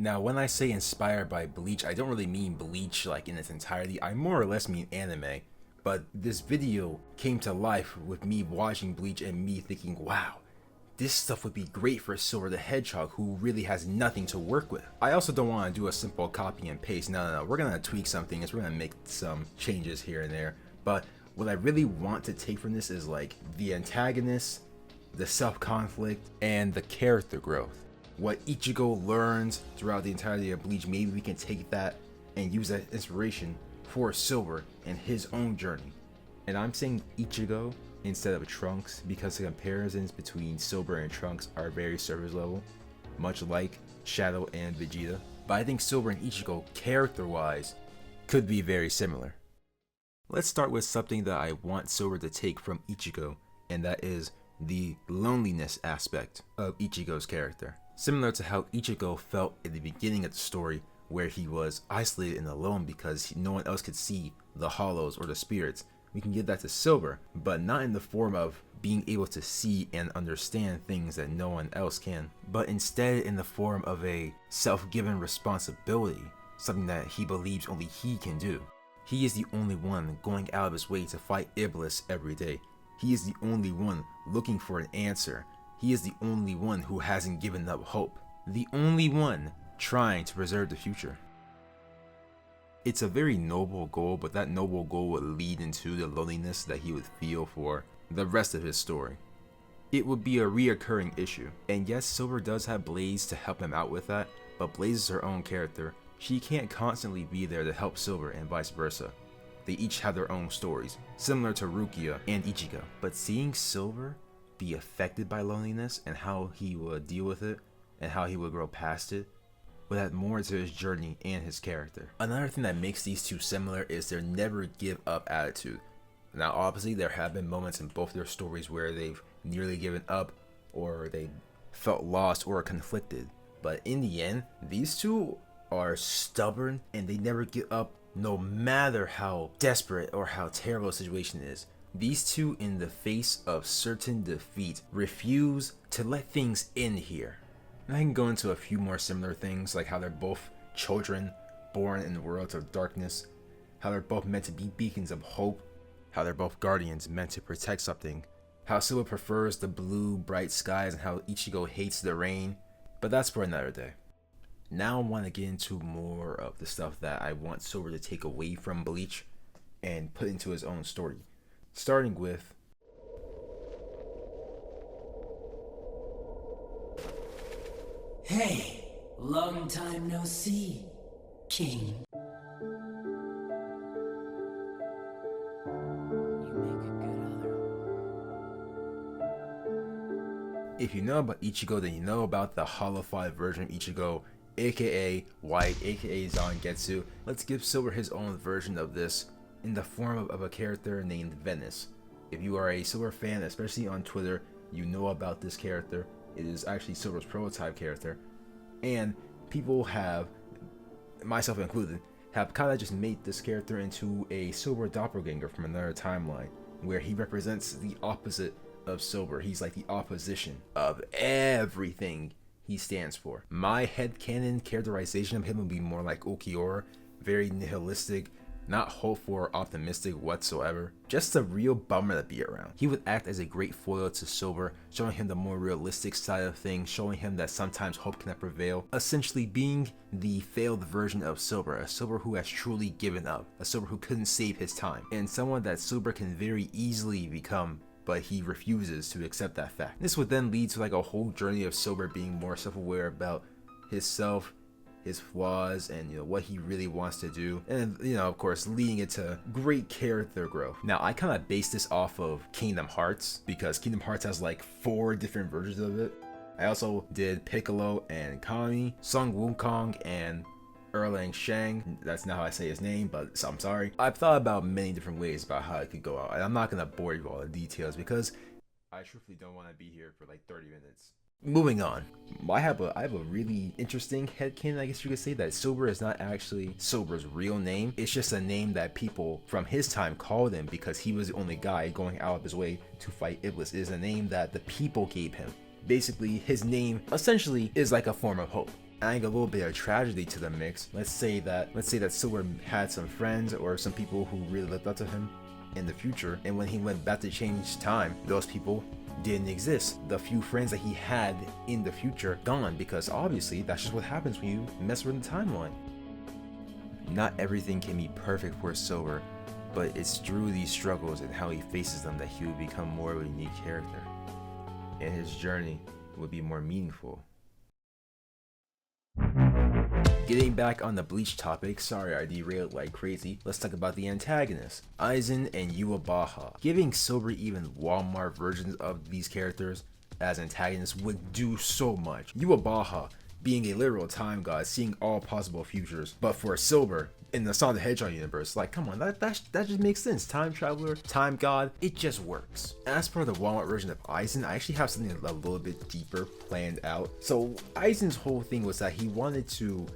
Now, when I say inspired by Bleach, I don't really mean Bleach like in its entirety. I more or less mean anime. But this video came to life with me watching Bleach and me thinking, wow, this stuff would be great for Silver the Hedgehog, who really has nothing to work with. I also don't want to do a simple copy and paste. No. We're going to tweak some things. We're going to make some changes here and there. But what I really want to take from this is like the antagonist, the self-conflict, and the character growth. What Ichigo learns throughout the entirety of Bleach, maybe we can take that and use that inspiration for Silver and his own journey. And I'm saying Ichigo instead of Trunks because the comparisons between Silver and Trunks are very surface level, much like Shadow and Vegeta. But I think Silver and Ichigo, character-wise, could be very similar. Let's start with something that I want Silver to take from Ichigo, and that is the loneliness aspect of Ichigo's character. Similar to how Ichigo felt at the beginning of the story, where he was isolated and alone because no one else could see the hollows or the spirits. We can give that to Silver, but not in the form of being able to see and understand things that no one else can, but instead in the form of a self-given responsibility, something that he believes only he can do. He is the only one going out of his way to fight Iblis every day. He is the only one looking for an answer. He is the only one who hasn't given up hope. The only one trying to preserve the future. It's a very noble goal, but that noble goal would lead into the loneliness that he would feel for the rest of his story. It would be a reoccurring issue. And yes, Silver does have Blaze to help him out with that, but Blaze is her own character. She can't constantly be there to help Silver and vice versa. They each have their own stories, similar to Rukia and Ichigo. But seeing Silver be affected by loneliness and how he would deal with it and how he would grow past it would add more to his journey and his character. Another thing that makes these two similar is their never give up attitude. Now obviously there have been moments in both their stories where they've nearly given up or they felt lost or conflicted. But in the end, these two are stubborn and they never give up no matter how desperate or how terrible a situation is. These two, in the face of certain defeat, refuse to let things end here. And I can go into a few more similar things, like how they're both children born in worlds of darkness, how they're both meant to be beacons of hope, how they're both guardians meant to protect something, how Silver prefers the blue, bright skies, and how Ichigo hates the rain. But that's for another day. Now I want to get into more of the stuff that I want Silver to take away from Bleach and put into his own story. Starting with Hey, long time no see, King. You make a good other. If you know about Ichigo, then you know about the holified version of Ichigo, aka White, aka Zangetsu. Let's give Silver his own version of this in the form of a character named Venice. If you are a Silver fan, especially on Twitter, you know about this character. It is actually Silver's prototype character, and people have, myself included, have kind of just made this character into a Silver doppelganger from another timeline, where he represents the opposite of Silver. He's like the opposition of everything he stands for. My headcanon characterization of him would be more like Ulquiorra, very nihilistic, not hopeful or optimistic whatsoever. Just a real bummer to be around. He would act as a great foil to Silver, showing him the more realistic side of things, showing him that sometimes hope cannot prevail, essentially being the failed version of Silver, a Silver who has truly given up, a Silver who couldn't save his time, and someone that Silver can very easily become, but he refuses to accept that fact. This would then lead to like a whole journey of Silver being more self-aware about himself, his flaws, and what he really wants to do, and of course leading it to great character growth. Now I kind of base this off of Kingdom Hearts because Kingdom Hearts has like 4 different versions of it. I also did Piccolo and Kami, Sung Wukong and Erlang Shang. That's not how I say his name, but I'm sorry. I've thought about many different ways about how it could go out, and I'm not gonna bore you with all the details because I truthfully don't want to be here for like 30 minutes. Moving on, I have a really interesting headcanon, I guess you could say, that Silver is not actually Silver's real name. It's just a name that people from his time called him because he was the only guy going out of his way to fight Iblis. It is a name that the people gave him. Basically, his name essentially is like a form of hope. adding a little bit of tragedy to the mix. Let's say that Silver had some friends or some people who really looked up to him in the future, and when he went back to change time, those people didn't exist. The few friends that he had in the future gone, because obviously that's just what happens when you mess with the timeline. Not everything can be perfect for Silver, but it's through these struggles and how he faces them that he would become more of a unique character, and his journey would be more meaningful. Getting back on the Bleach topic, sorry I derailed like crazy, let's talk about the antagonists, Aizen and Yuabaha. Giving Silver even Walmart versions of these characters as antagonists would do so much. Yuabaha being a literal time god, seeing all possible futures, but for Silver, in the Sonic the Hedgehog universe, like come on, that just makes sense. Time traveler, time god, it just works. As for the Walmart version of Aizen, I actually have something a little bit deeper planned out. So Aizen's whole thing was that he wanted to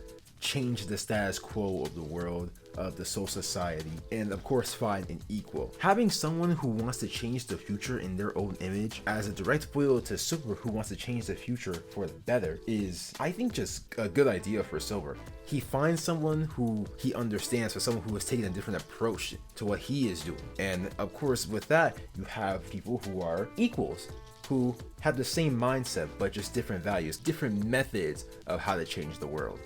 change the status quo of the world, of the Soul Society, and of course find an equal. Having someone who wants to change the future in their own image as a direct foil to Silver who wants to change the future for the better is, I think, just a good idea for Silver. He finds someone who he understands, for someone who has taken a different approach to what he is doing. And of course with that, you have people who are equals, who have the same mindset but just different values, different methods of how to change the world.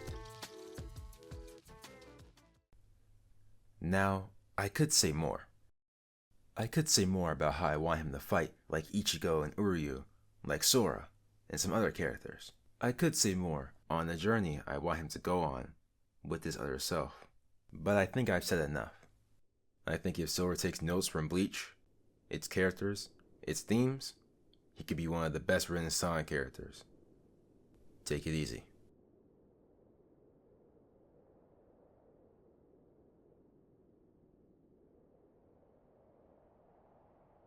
Now, I could say more. I could say more about how I want him to fight, like Ichigo and Uryu, like Sora, and some other characters. I could say more on the journey I want him to go on with his other self. But I think I've said enough. I think if Silver takes notes from Bleach, its characters, its themes, he could be one of the best written Sonic characters. Take it easy.